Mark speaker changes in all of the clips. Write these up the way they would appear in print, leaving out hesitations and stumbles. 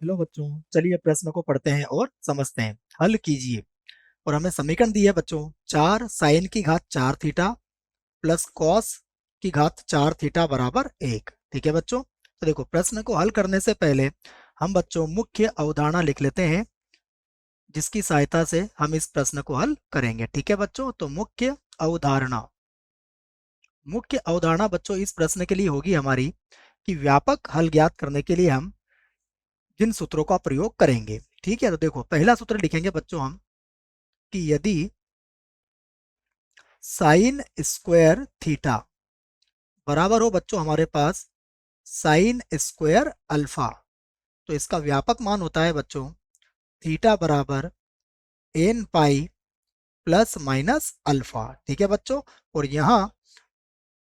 Speaker 1: Hello बच्चों, चलिए प्रश्न को पढ़ते हैं और समझते हैं। हल कीजिए। और हमें समीकरण दी है बच्चों, 4 साइन की घात 4 थीटा प्लस कॉस की घात 4 थीटा बराबर 1। ठीक है बच्चों। तो देखो, प्रश्न को हल करने से पहले हम बच्चों मुख्य अवधारणा लिख लेते हैं, जिसकी सहायता से हम इस प्रश्न को हल करेंगे। ठीक है बच्चों। तो मुख्य अवधारणा बच्चों इस प्रश्न के लिए होगी हमारी कि व्यापक हल ज्ञात करने के लिए हम जिन सूत्रों का प्रयोग करेंगे। ठीक है। तो देखो, पहला सूत्र लिखेंगे बच्चों हम कि यदि साइन स्क्वायर थीटा बराबर हो बच्चों हमारे पास साइन स्क्वायर अल्फा, तो इसका व्यापक मान होता है बच्चों थीटा बराबर n pi plus minus alpha. ठीक है बच्चों। और यहाँ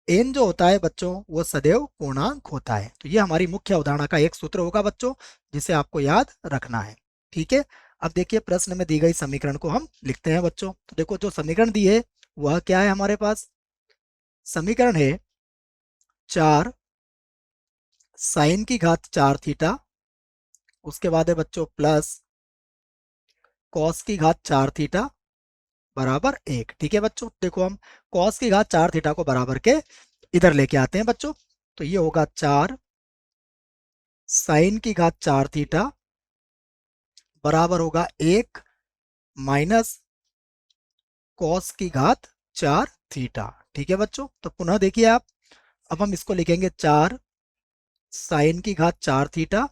Speaker 1: एन जो होता है बच्चों वो सदैव पूर्णांक होता है। तो ये हमारी मुख्य अवधारणा का एक सूत्र होगा बच्चों, जिसे आपको याद रखना है। ठीक है। अब देखिए, प्रश्न में दी गई समीकरण को हम लिखते हैं बच्चों। तो देखो, जो समीकरण दी है वह क्या है हमारे पास। समीकरण है 4 साइन की घात 4 थीटा, उसके बाद है बच्चों प्लस कॉस की घात 4 थीटा बराबर 1। ठीक है बच्चों। देखो, हम कॉस की घात 4 थीटा को बराबर के इधर लेके आते हैं बच्चों। तो ये होगा 4 साइन की घात 4 थीटा बराबर होगा 1 माइनस कॉस की घात 4 थीटा। ठीक है बच्चों। तो पुनः देखिए आप, अब हम इसको लिखेंगे 4 साइन की घात 4 थीटा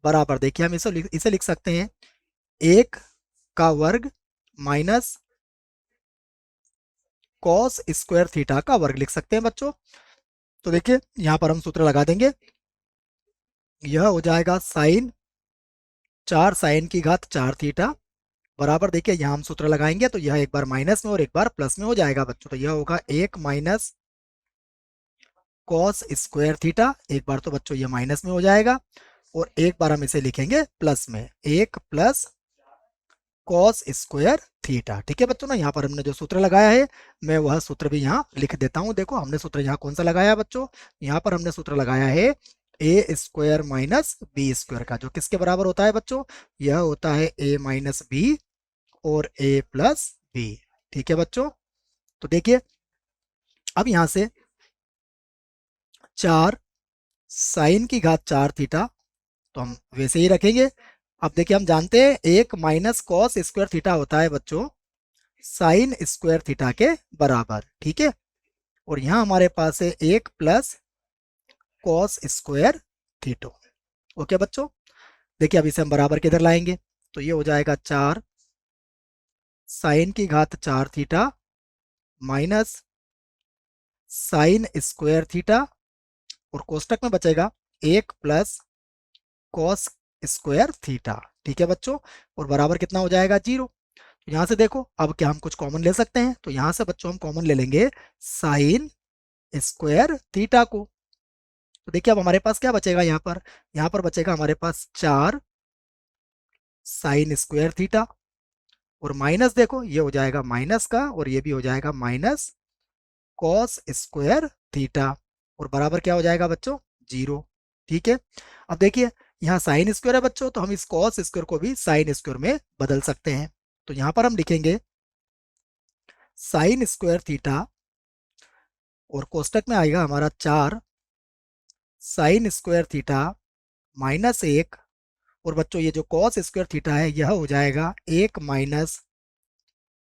Speaker 1: बराबर, देखिए हम इसे लिख सकते हैं 1 का वर्ग माइनस कॉस स्क्वायर थीटा का वर्ग लिख सकते हैं बच्चों। तो देखिए, यहां पर हम सूत्र लगा देंगे। यह हो जाएगा साइन 4 साइन की घात 4 थीटा बराबर, देखिए यहां हम सूत्र लगाएंगे तो यह एक बार माइनस में और एक बार प्लस में हो जाएगा बच्चों। तो यह होगा 1 माइनस कॉस स्क्वायर थीटा, एक बार तो बच्चों ये माइनस में हो जाएगा और एक बार हम इसे लिखेंगे प्लस में, 1 प्लस कॉस स्क्वायर थीटा। ठीक है बच्चों ना, यहाँ पर हमने जो सूत्र लगाया है मैं वह सूत्र भी यहाँ लिख देता हूँ। देखो, हमने सूत्र यहाँ कौन सा लगाया बच्चों, यहाँ पर हमने सूत्र लगाया है ए स्क्वायर माइनस बी स्क्वायर का, जो किसके बराबर होता है बच्चों, यह होता है ए माइनस बी और ए प्लस बी। ठीक है बच्चों। तो देखिए, अब यहाँ से 4 साइन की घात 4 थीटा तो हम वैसे ही रखेंगे। अब देखिए, हम जानते हैं 1 माइनस कॉस स्क्वायर थीटा होता है बच्चों साइन स्क्वायर थीटा के बराबर। ठीक है। और यहाँ हमारे पास है 1 plus cos square theta. Okay बच्चों। देखिए, अब इसे हम बराबर किधर लाएंगे, तो ये हो जाएगा 4 साइन की घात 4 theta minus sign square theta और कोष्टक में बचेगा 1 प्लस कॉस स्क्वायर थीटा। ठीक है बच्चों। और बराबर कितना हो जाएगा, 0। तो यहाँ से देखो, अब क्या हम कुछ कॉमन ले सकते हैं, तो यहाँ से बच्चों हम कॉमन ले लेंगे साइन स्क्वायर थीटा को। तो देखिए, अब हमारे पास क्या बचेगा, यहाँ पर बचेगा हमारे पास 4 साइन स्क्वायर थीटा और माइनस, देखो ये हो जाएगा माइनस का और ये भी हो जाएगा माइनस कॉस स्क्वायर थीटा और बराबर क्या हो जाएगा बच्चों, 0। ठीक है। अब देखिए, यहाँ साइन स्क्वायर है बच्चों, तो हम इस कॉस स्क्वायर को भी साइन स्क्वायर में बदल सकते हैं। तो यहाँ पर हम लिखेंगे साइन स्क्वायर थीटा और कोष्टक में आएगा हमारा 4 साइन स्क्वायर थीटा माइनस 1 और बच्चों ये जो कॉस स्क्वायर थीटा है यह हो जाएगा 1 माइनस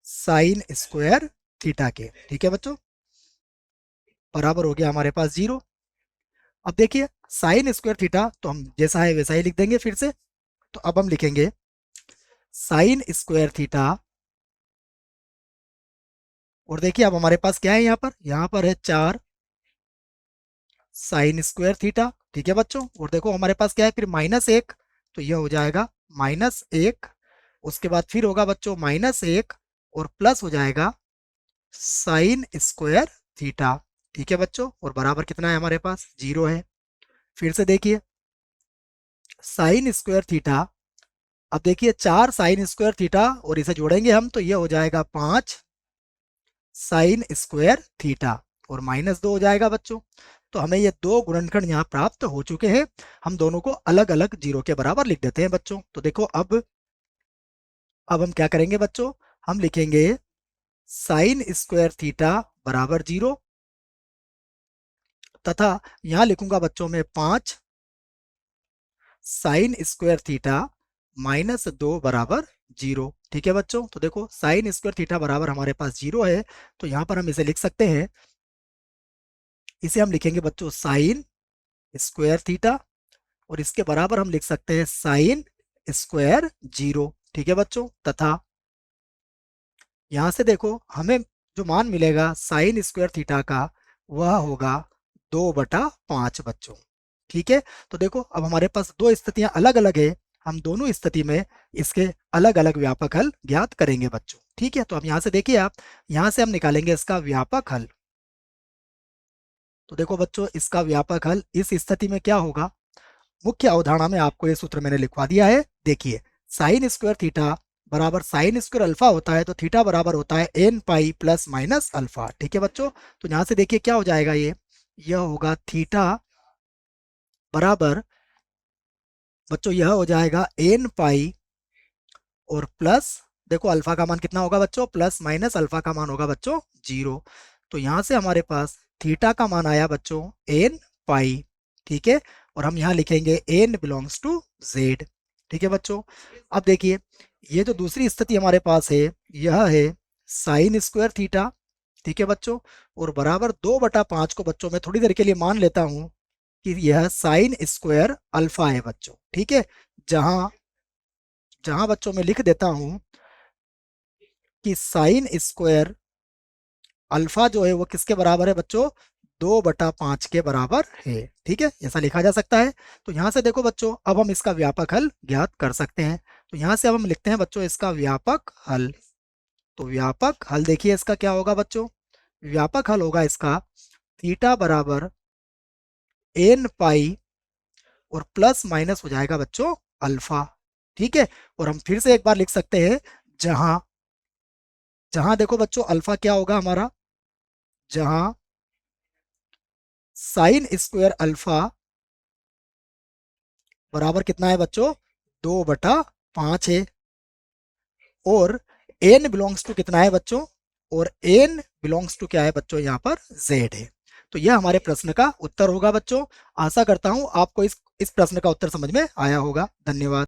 Speaker 1: साइन स्क्वायर थीटा के। ठीक है बच्चों। बराबर हो गया हमारे पास 0। अब देखिए, साइन स्क्वायर थीटा तो हम जैसा है वैसा ही लिख देंगे फिर से। तो अब हम लिखेंगे साइन स्क्वायर थीटा और देखिए, अब हमारे पास क्या है, यहाँ पर है 4 साइन स्क्वायर थीटा। ठीक है बच्चों। और देखो हमारे पास क्या है फिर, माइनस 1, तो यह हो जाएगा माइनस 1, उसके बाद फिर होगा बच्चों माइनस 1 और प्लस हो जाएगा साइन स्क्वायर थीटा। ठीक है बच्चों। और बराबर कितना है हमारे पास, 0 है। फिर से देखिए, साइन स्क्वायर थीटा, अब देखिए 4 साइन स्क्वायर थीटा और इसे जोड़ेंगे हम तो ये हो जाएगा 5 साइन स्क्वायर थीटा और माइनस 2 हो जाएगा बच्चों। तो हमें ये दो गुणनखंड यहाँ प्राप्त हो चुके हैं। हम दोनों को अलग अलग जीरो के बराबर लिख देते हैं बच्चों। तो देखो अब हम क्या करेंगे बच्चों, हम लिखेंगे साइन स्क्वायर थीटा बराबर 0, तथा यहां लिखूंगा बच्चों में 5 साइन स्क्वायर थीटा -2 बराबर 0। ठीक है बच्चों, तो देखो साइन स्क्वायर थीटा बराबर हमारे पास 0 है, तो यहां पर हम इसे लिख सकते हैं, इसे हम लिखेंगे बच्चों साइन स्क्वायर थीटा, और इसके बराबर हम लिख सकते हैं साइन स्क्वायर 0। ठीक है बच्चों, तथा यहां से देखो हमें जो मान मिलेगा साइन स्क्वायर थीटा का, वह होगा 2/5 बच्चों। ठीक है, तो देखो अब हमारे पास दो स्थितियां अलग अलग है, हम दोनों स्थिति में इसके अलग अलग व्यापक हल ज्ञात करेंगे बच्चों। ठीक है, तो अब यहां से देखिए आप, यहां से हम निकालेंगे इसका व्यापक हल। तो देखो बच्चों, इसका व्यापक हल इस स्थिति में क्या होगा, मुख्य अवधारणा में आपको ये सूत्र मैंने लिखवा दिया है। देखिए साइन स्क्वायर थीटा बराबर साइन स्क्वायर अल्फा होता है, तो थीटा बराबर होता है n pi plus minus alpha. ठीक है बच्चों, तो यहां से देखिए क्या हो जाएगा, यह होगा थीटा बराबर बच्चों, यह हो जाएगा एन पाई और प्लस, देखो अल्फा का मान कितना होगा बच्चों, प्लस माइनस अल्फा का मान होगा बच्चों 0। तो यहां से हमारे पास थीटा का मान आया बच्चों एन पाई। ठीक है, और हम यहाँ लिखेंगे एन बिलोंग्स टू जेड। ठीक है बच्चों, अब देखिए ये जो दूसरी स्थिति हमारे पास है, यह है साइन स्क्वायर थीटा। ठीक है बच्चों, और बराबर 2/5 को बच्चों मैं थोड़ी देर के लिए मान लेता हूं कि यह साइन स्क्वायर अल्फा है बच्चों। ठीक है, जहां जहां बच्चों में लिख देता हूं कि साइन स्क्वायर अल्फा जो है वो किसके बराबर है बच्चों, 2/5 के बराबर है। ठीक है, ऐसा लिखा जा सकता है। तो यहां से देखो बच्चों, अब हम इसका व्यापक हल ज्ञात कर सकते हैं। तो यहां से अब हम लिखते हैं बच्चों इसका व्यापक हल। तो व्यापक हल देखिए इसका क्या होगा बच्चों, व्यापक हल होगा इसका थीटा बराबर एन पाई और प्लस माइनस हो जाएगा बच्चों अल्फा। ठीक है, और हम फिर से एक बार लिख सकते हैं, जहां जहां देखो बच्चों अल्फा क्या होगा हमारा, जहां साइन स्क्वायर अल्फा बराबर कितना है बच्चों, 2/5 है, और एन बिलोंग्स टू कितना है बच्चों, और एन बिलोंग्स टू क्या है बच्चों, यहाँ पर जेड है। तो यह हमारे प्रश्न का उत्तर होगा बच्चों। आशा करता हूं आपको इस प्रश्न का उत्तर समझ में आया होगा। धन्यवाद।